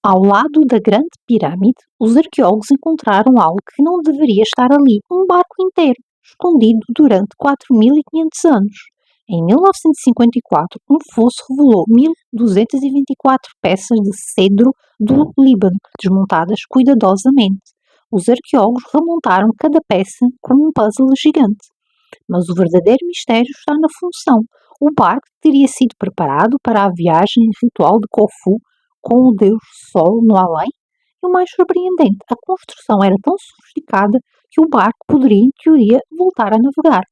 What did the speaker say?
Ao lado da Grande Pirâmide, os arqueólogos encontraram algo que não deveria estar ali: um barco inteiro, escondido durante 4.500 anos. Em 1954, um fosso revelou 1.224 peças de cedro do Líbano, desmontadas cuidadosamente. Os arqueólogos remontaram cada peça como um puzzle gigante. Mas o verdadeiro mistério está na função. O barco teria sido preparado para a viagem ritual de Corfu com o deus Sol no além? E o mais surpreendente, a construção era tão sofisticada que o barco poderia, em teoria, voltar a navegar.